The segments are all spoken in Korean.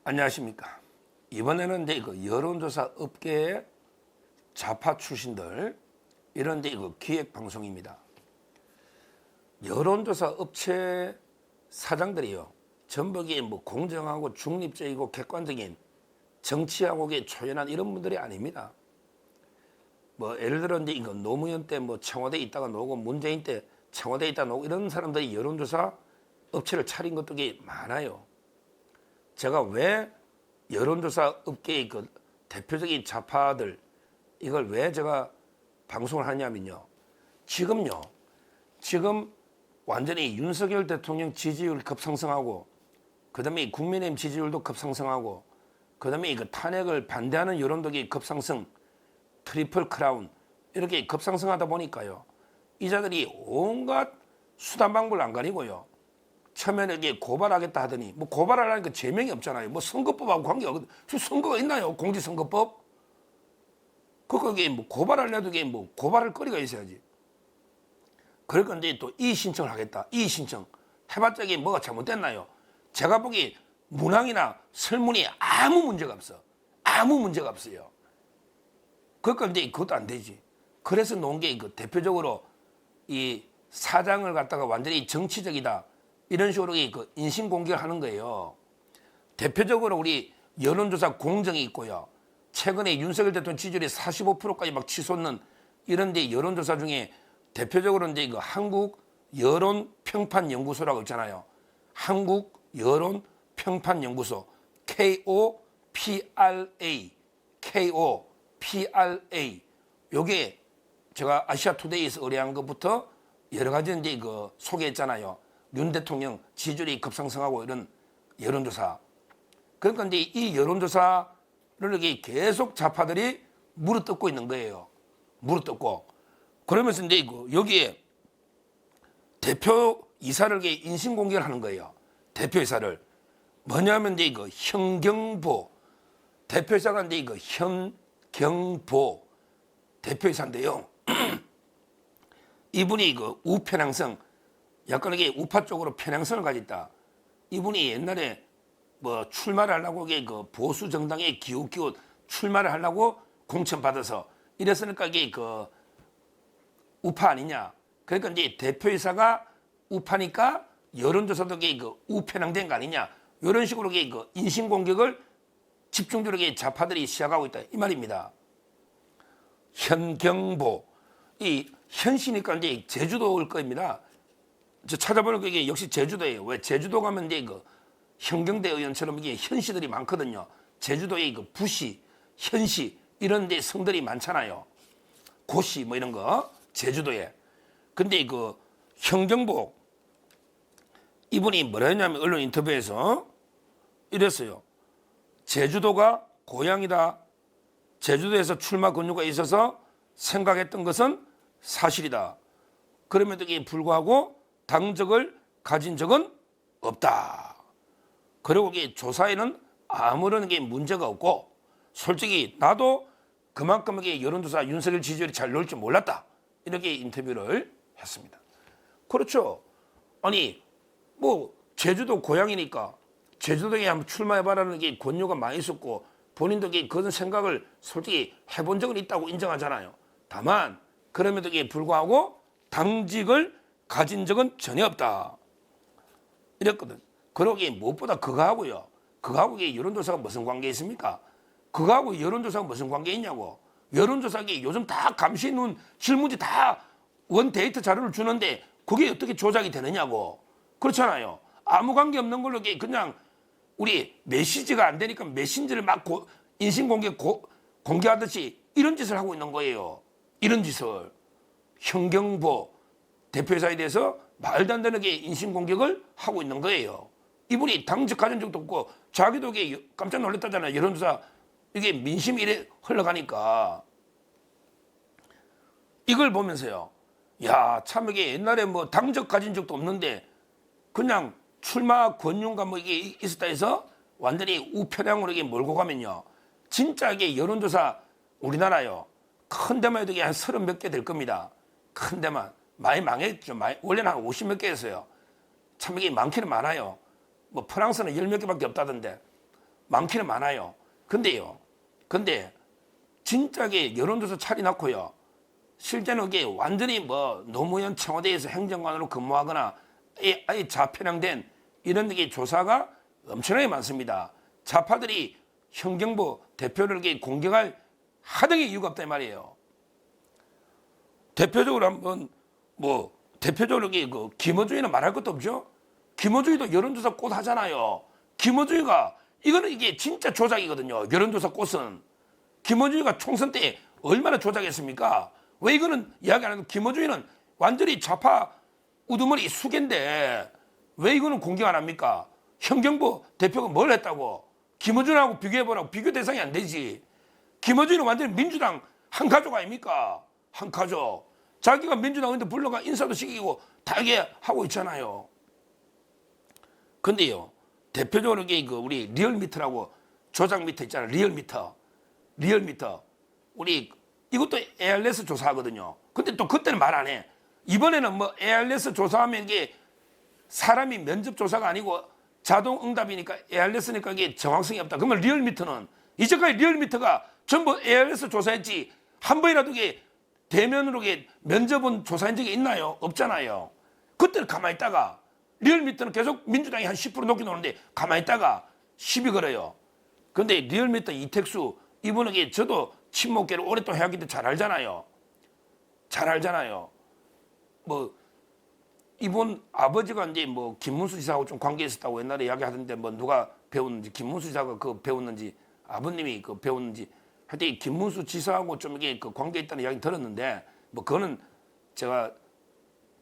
안녕하십니까. 이번에는 이제 여론조사 업계의 좌파 출신들 이런 데 기획 방송입니다. 여론조사 업체 사장들이요, 전부기 공정하고 중립적이고 객관적인 정치하고의 초연한 이런 분들이 아닙니다. 예를 들어 이제 노무현 때 청와대에 있다가 나오고 문재인 때 청와대에 있다가 나오고 이런 사람들이 여론조사 업체를 차린 것도 많아요. 제가 왜 여론조사 업계의 대표적인 좌파들 이걸 왜 제가 방송을 하냐면요. 지금 완전히 윤석열 대통령 지지율 급상승하고 그다음에 국민의힘 지지율도 급상승하고 그다음에 탄핵을 반대하는 여론도 급상승, 트리플 크라운 이렇게 급상승하다 보니까요. 이 자들이 온갖 수단 방법을 안 가리고요. 처음에는 이게 고발하겠다 하더니 고발하려니까 제명이 없잖아요. 선거법하고 관계가 없거든요. 선거가 있나요? 공직선거법? 거기에 고발하려도 고발할 거리가 있어야지. 그럴 건데 또 이의신청을 하겠다. 이의신청. 해봤자 이게 뭐가 잘못됐나요? 제가 보기 문항이나 설문이 아무 문제가 없어. 아무 문제가 없어요. 그럴 건데 그것도 안 되지. 그래서 놓은 게 대표적으로 이 사장을 갖다가 완전히 정치적이다. 이런 식으로 인신공격을 하는 거예요. 대표적으로 우리 여론조사 공정이 있고요. 최근에 윤석열 대통령 지지율이 45%까지 치솟는 이런 데 여론조사 중에 대표적으로 이제 한국 여론평판연구소라고 있잖아요. 한국 여론평판연구소 KOPRA 요게 제가 아시아투데이에서 의뢰한 것부터 여러 가지 이제 소개했잖아요. 윤 대통령 지지율이 급상승하고 이런 여론조사. 그러니까 이제 이 여론조사를 이렇게 계속 좌파들이 물어뜯고 있는 거예요. 물어뜯고. 그러면서 이제 여기에 대표이사를 인신공격을 하는 거예요. 대표이사를. 뭐냐면 이제 현경보. 대표이사가 이제 현경보 대표이사인데요. 이분이 우편향성, 약간 이게 우파 쪽으로 편향성을 가졌다. 이분이 옛날에 출마를 하려고 보수 정당에 기웃기웃 출마를 하려고 공천 받아서 이랬으니까 이게 우파 아니냐. 그러니까 이제 대표이사가 우파니까 여론조사도 우편향된 거 아니냐. 이런 식으로 인신공격을 집중적으로 좌파들이 시작하고 있다. 이 말입니다. 현경보. 이 현시니까 이제 제주도일 겁니다. 저 찾아보니까 이게 역시 제주도예요. 왜 제주도 가면 이제 현경대 의원처럼 이게 현시들이 많거든요. 제주도에 부시, 현시 이런 데 성들이 많잖아요. 고시 이런 거 제주도에. 근데 현경보 이분이 뭐라 했냐면 언론 인터뷰에서 이랬어요. 제주도가 고향이다. 제주도에서 출마 권유가 있어서 생각했던 것은 사실이다. 그럼에도 불구하고 당적을 가진 적은 없다. 그리고 조사에는 아무런 문제가 없고 솔직히 나도 그만큼 여론조사 윤석열 지지율이 잘 나올 줄 몰랐다. 이렇게 인터뷰를 했습니다. 그렇죠. 아니 제주도 고향이니까 제주도에 한번 출마해봐라는 권유가 많이 있었고 본인도 그런 생각을 솔직히 해본 적은 있다고 인정하잖아요. 다만 그럼에도 불구하고 당직을 가진 적은 전혀 없다. 이랬거든. 그러고 무엇보다 그거하고요. 그거하고 여론조사가 무슨 관계 있습니까? 그거하고 여론조사가 무슨 관계 있냐고. 여론조사가 요즘 다 감시 있는 질문지 다 원데이터 자료를 주는데 그게 어떻게 조작이 되느냐고. 그렇잖아요. 아무 관계 없는 걸로 그냥 우리 메시지가 안 되니까 메신저를 인신공격 공개하듯이 이런 짓을 하고 있는 거예요. 이런 짓을. 현경보 대표이사에 대해서 말도 안 되는 인신공격을 하고 있는 거예요. 이분이 당직 가진 적도 없고 자기도 깜짝 놀랐다잖아요. 여론조사 이게 민심이 이래 흘러가니까. 이걸 보면서요. 야, 참 이게 옛날에 당적 가진 적도 없는데 그냥 출마 권유가 이게 있었다 해서 완전히 우편향으로 몰고 가면요. 진짜 여론조사 우리나라요. 큰 데만 해도 한 30몇 개 될 겁니다. 큰 데만. 많이 망했죠. 원래는 한 50몇 개였어요. 참 이게 많기는 많아요. 프랑스는 10몇 개밖에 없다던데. 많기는 많아요. 근데 진짜게 여론조사 차려놓고요. 실제는 이게 완전히 뭐 노무현 청와대에서 행정관으로 근무하거나 아예 좌편향된 이런 게 조사가 엄청나게 많습니다. 좌파들이 현경부 대표를 이렇게 공격할 하등의 이유가 없단 말이에요. 대표적으로 한번 대표적으로 그 김어준이는 말할 것도 없죠. 김어준이도 여론조사 꽃 하잖아요. 김어준이가 이거는 이게 진짜 조작이거든요. 여론조사 꽃은 김어준이가 총선 때 얼마나 조작했습니까? 왜 이거는 이야기 안 하고 김어준이는 완전히 좌파 우두머리 수개인데 왜 이거는 공격 안 합니까? 현경부 대표가 뭘 했다고? 김어준하고 비교해보라고. 비교 대상이 안 되지. 김어준이는 완전히 민주당 한 가족 아닙니까? 한 가족. 자기가 민주당인데 불러가 인사도 시키고 다 이게 하고 있잖아요. 근데요, 대표적으로 이게 우리 리얼미터라고 조작 미터 있잖아요. 리얼미터. 우리 이것도 ARS 조사하거든요. 근데 또 그때는 말 안 해. 이번에는 뭐 ARS 조사하면 이게 사람이 면접 조사가 아니고 자동 응답이니까 ARS니까 이게 정확성이 없다. 그러면 리얼미터는 이제까지 리얼미터가 전부 ARS 조사했지 한 번이라도 이게 대면으로 이게 면접은 조사한 적이 있나요? 없잖아요. 그때는 가만히 있다가 리얼미터는 계속 민주당이 한 10% 높게 노는데 가만히 있다가 시비 걸어요. 근데 리얼미터 이택수 이분에게 저도 친목계를 오랫동안 해왔기 때문에 잘 알잖아요. 뭐 이분 아버지가 이제 뭐 김문수 지사하고 좀 관계 있었다고 옛날에 이야기하던데 뭐 누가 배웠는지 김문수 지사가 그 배웠는지 아버님이 그 배웠는지 하여튼 이 김문수 지사하고 좀 이게 그 관계 있다는 이야기 들었는데 뭐 그거는 제가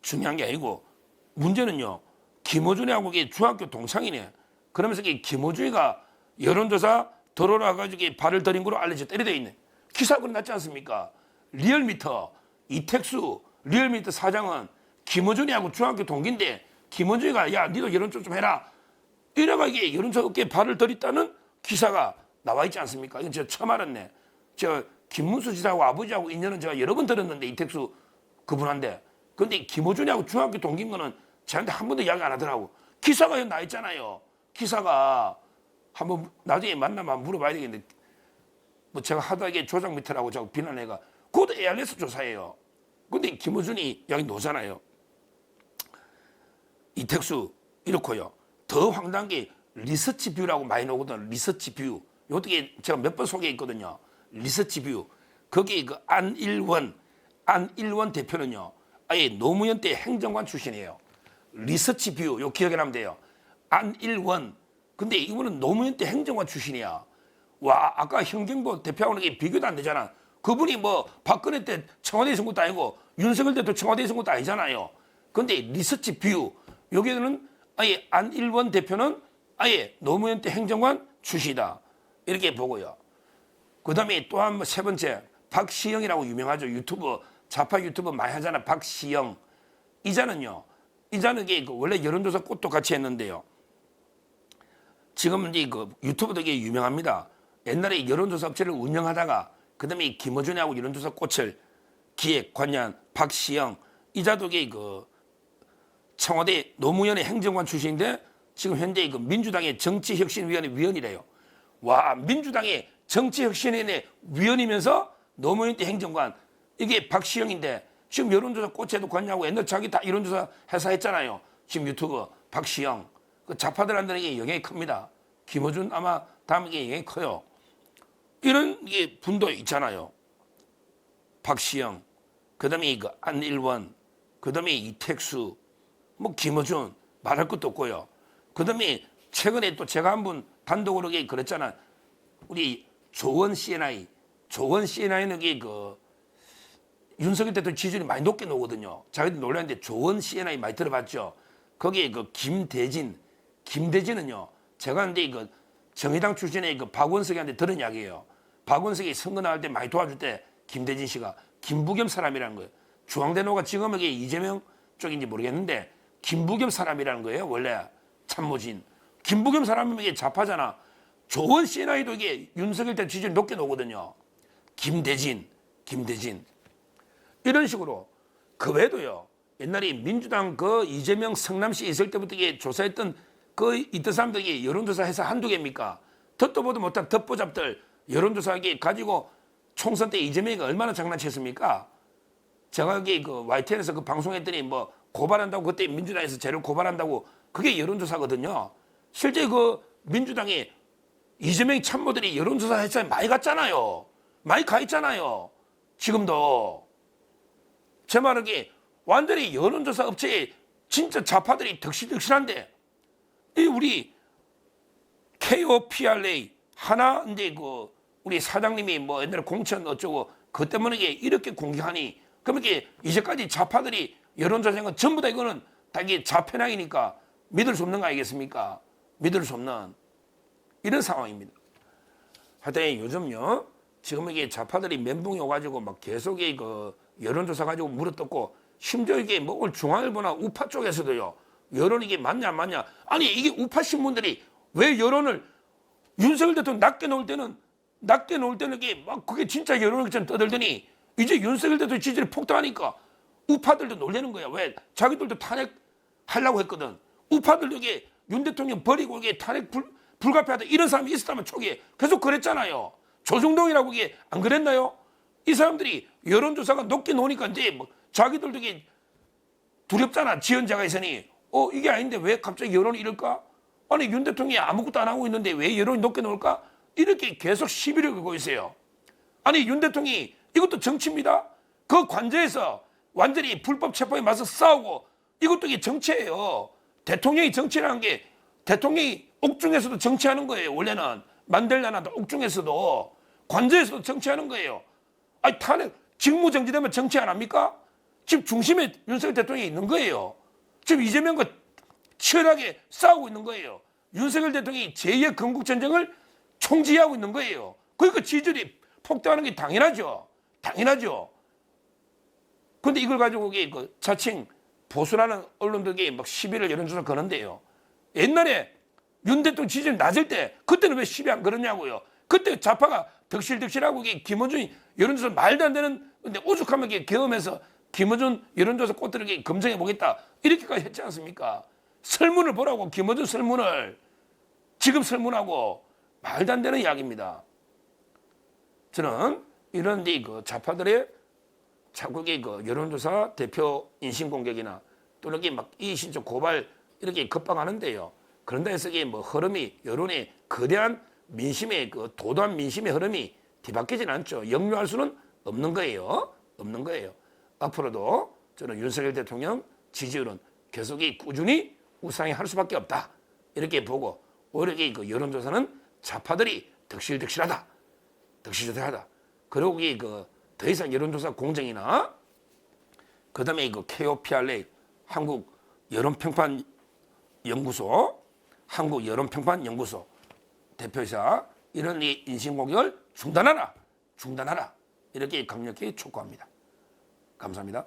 중요한 게 아니고 문제는요. 김어준이하고 이게 중학교 동창이네. 그러면서 이 김어준이가 여론조사 들어와가지고 발을 들인 거로 알려져 때려져 있네. 기사가 났지 않습니까? 리얼미터 이택수 리얼미터 사장은 김어준이하고 중학교 동기인데 김어준이가 야 니도 여론조사 좀 해라. 이래가 이게 여론조사 업계에 발을 들였다는 기사가 나와 있지 않습니까? 이건 제가 처음 알았네. 저 김문수 지사하고 아버지하고 인연은 제가 여러 번 들었는데 이택수 그분한테. 근데 김어준이하고 중학교 동기인 거는 저한테 한 번도 이야기 안 하더라고. 기사가 여기 나 있잖아요. 기사가 한번 나중에 만나면 물어봐야 되겠는데 뭐 제가 하다 이게 조작 밑이라고 자꾸 비난해가 그것도 ARS 조사예요. 근데 김어준이 여기 노잖아요. 이택수 이렇고요. 더 황당한 게 리서치 뷰라고 많이 나오거든. 리서치 뷰. 어떻게 제가 몇 번 소개했거든요. 리서치 뷰. 거기 그 안일원 대표는요. 아예 노무현 때 행정관 출신이에요. 리서치 뷰. 요 기억에 나면 돼요. 안일원. 근데 이분은 노무현 때 행정관 출신이야. 와, 아까 현경보 대표하고는 비교도 안 되잖아. 그분이 뭐 박근혜 때 청와대 있은 것도 아니고 윤석열 때도 청와대 있은 것도 아니잖아요. 근데 리서치 뷰. 여기는 아예 안일원 대표는 아예 노무현 때 행정관 출신이다. 이렇게 보고요. 그 다음에 또 한 세 번째 박시영이라고 유명하죠. 유튜브 좌파 유튜브 많이 하잖아. 박시영. 이자는요. 이자는 게 원래 여론조사 꽃도 같이 했는데요. 지금은 이제 그 유튜브 되게 유명합니다. 옛날에 여론조사 업체를 운영하다가 그다음에 김어준하고 여론조사 꽃을 기획 관련 박시영 이자도 그 청와대 노무현의 행정관 출신인데 지금 현재 그 민주당의 정치혁신위원회 위원이래요. 와, 민주당의 정치혁신위원회 위원이면서 노무현 때 행정관 이게 박시영인데 지금 여론조사 꽃에도 관여하고 옛날 자기 다 여론조사 회사 했잖아요. 지금 유튜브 박시영 그 좌파들한테는 이게 영향이 큽니다. 김어준 아마 다음에 이게 영향이 커요. 이런 게 분도 있잖아요. 박시영, 그다음에 그 안일원, 그다음에 이택수, 뭐 김어준 말할 것도 없고요. 그다음에 최근에 또 제가 한 분 단독으로 그랬잖아. 우리 조원 CNI는 그 윤석열 대통령 지지율이 많이 높게 나오거든요. 자기들 놀랐는데 조원 CNI 많이 들어봤죠. 거기에 그 김대진은요. 제가 근데 그 정의당 출신의 그 박원석이한테 들은 이야기예요. 박원석이 선거 나갈 때 많이 도와줄 때 김대진 씨가 김부겸 사람이라는 거예요. 중앙대노가 지금은 이게 이재명 쪽인지 모르겠는데 김부겸 사람이라는 거예요. 원래 참모진. 김부겸 사람이면 이게 좌파잖아. 조원 CNI도 이게 윤석열 때 지지율 높게 나오거든요. 김대진. 이런 식으로 그 외에도요. 옛날에 민주당 그 이재명 성남시 있을 때부터 이게 조사했던 그 이때 사람들이 여론조사 해서 한두 개입니까? 듣도 보도 못한 덮보잡들 여론조사기 가지고 총선 때 이재명이 얼마나 장난쳤습니까? 제가 여기 그 YTN에서 그 방송했더니 뭐 고발한다고 그때 민주당에서 쟤를 고발한다고 그게 여론조사거든요. 실제 그 민주당이 이재명 참모들이 여론조사 했잖아요. 많이 갔잖아요. 많이 가 있잖아요. 지금도. 제 말은 게 완전히 여론조사 업체에 진짜 좌파들이 덕실덕실한데 이 우리 KOPRA 하나 이제 그 우리 사장님이 뭐 옛날에 공천 어쩌고 그 때문에 이렇게 공격하니 그럼 이렇게 이제까지 좌파들이 여론조사한 건 전부 다 이거는 다 이게 좌편향이니까 믿을 수 없는 거 아니겠습니까? 믿을 수 없는 이런 상황입니다. 하여튼 요즘요 지금 이게 좌파들이 멘붕이 오가지고 막 계속 그 여론조사 가지고 물어뜯고 심지어 이게 뭐 오늘 중앙일보나 우파 쪽에서도요 여론 이게 맞냐 안 맞냐 아니 이게 우파 신문들이 왜 여론을 윤석열 대통령 낮게 놓을 때는 이게 막 그게 진짜 여론을 좀 떠들더니 이제 윤석열 대통령 지지율이 폭등하니까 우파들도 놀라는 거야. 왜? 자기들도 탄핵하려고 했거든. 우파들도 이게 윤 대통령 버리고 이게 탄핵 불가피하다 이런 사람이 있었다면 초기에 계속 그랬잖아요. 조중동이라고 이게 안 그랬나요? 이 사람들이 여론조사가 높게 놓으니까 이제 뭐 자기들도 이게 두렵잖아. 지연자가 있으니 이게 아닌데 왜 갑자기 여론이 이럴까? 아니 윤 대통령이 아무것도 안 하고 있는데 왜 여론이 높게 나올까? 이렇게 계속 시비를 걸고 있어요. 아니 윤 대통령이 이것도 정치입니다. 그 관저에서 완전히 불법 체포에 맞서 싸우고 이것도 이게 정치예요. 대통령이 정치라는 게 대통령이 옥중에서도 정치하는 거예요. 원래는 만델라나도 옥중에서도 관저에서도 정치하는 거예요. 아니 탄핵 직무정지되면 정치 안 합니까? 지금 중심에 윤석열 대통령이 있는 거예요. 지금 이재명과 치열하게 싸우고 있는 거예요. 윤석열 대통령이 제2의 건국전쟁을 총지휘하고 있는 거예요. 그러니까 지지율이 폭등하는 게 당연하죠. 당연하죠. 근데 이걸 가지고 그 자칭 보수라는 언론들이 막 시비를 여론조사 거는데요. 옛날에 윤 대통령 지지율 낮을 때 그때는 왜 시비 안 걸었냐고요. 그때 좌파가 덕실덕실하고 김어준이 여론조사 말도 안 되는 근데 오죽하면 경험해서 김어준 여론조사 꽃들을 검증해 보겠다 이렇게까지 했지 않습니까? 설문을 보라고 김어준 설문을 지금 설문하고 말도 안 되는 이야기입니다. 저는 이런 그 좌파들의 자꾸 그 여론조사 대표 인신공격이나 또 이렇게 막 이신적 고발 이렇게 급박하는데요. 그런다 해서 이게 뭐 흐름이 여론의 거대한 민심의 그 도도한 민심의 흐름이 뒤바뀌지는 않죠. 역류할 수는 없는 거예요. 없는 거예요. 앞으로도 저는 윤석열 대통령 지지율은 계속 꾸준히 우상향할 수밖에 없다. 이렇게 보고 오히려 그 여론조사는 좌파들이 덕실덕실하다. 덕실덕실하다. 그리고 더 이상 여론조사 공정이나 그다음에 그 KOPRA 한국 여론평판연구소 대표이사 이런 이 인신공격을 중단하라 이렇게 강력히 촉구합니다. 감사합니다.